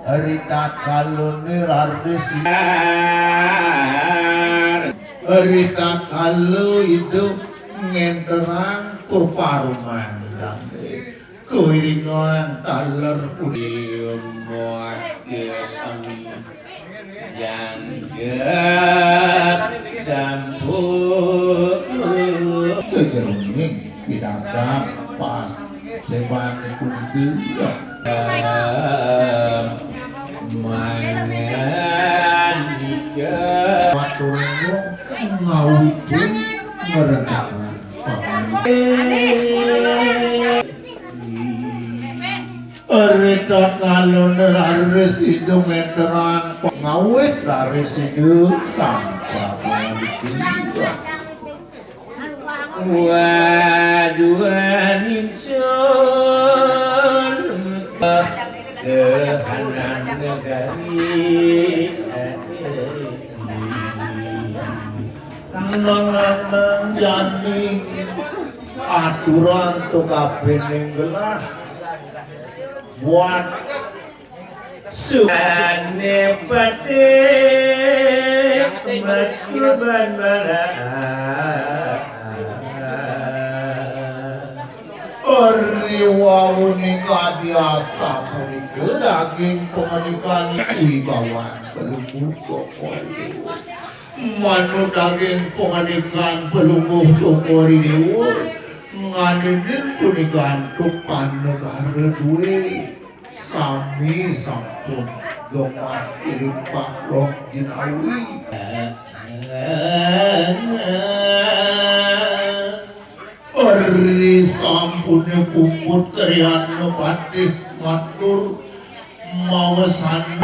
Harita kalune rarisi Harita kalu itu ngenterang peparumandang Kuiringan taler Ilmu kesami yang sambut sejeroning bidangkan pas seban kuntu mangan Waturnya ngawitun merentangan Harita kalune rarisi itu ngenterang ngawit rarisi itu tanpa pengalihan waduan insun kehanan negari nang jani aturan tu kabeh gelah buat ane patik merkuban barang Ori wawuni kadiasa purike daging penganikan wibawan pelungguh manu daging penganikan pelungguh tokori dewa ngadinin punikan tupan negara duwe sami sampun gomar ilimpah roh jinawi Ori sampune kumput kriyan patih matur mawesan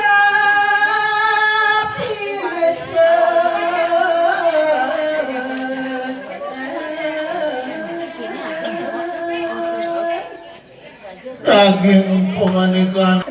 daging penganikan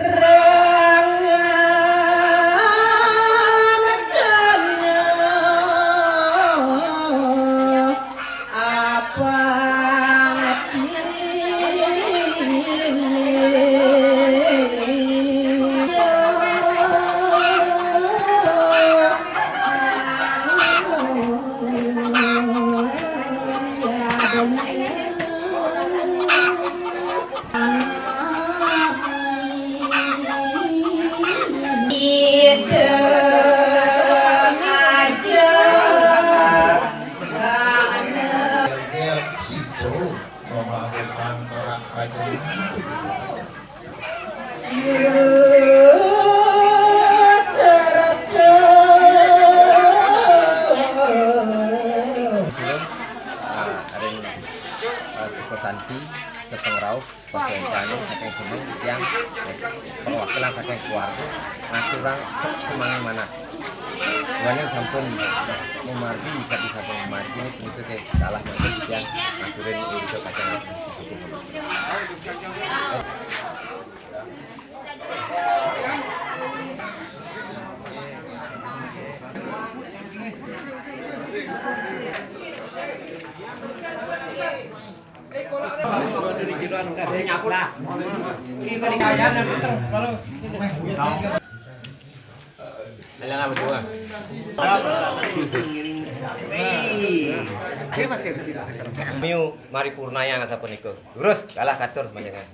Santi setengah rauh paswenjane saking seneng yang perwakilan saking keluarga ngaturang semangat mana wanita sampun memargi jika bisa memargi ini itu kayak salah mangga yang ngaturin urusan kacang suku alang apa tuh Miu mari purnaya ngasapuniko lurus kalah katur panjenengan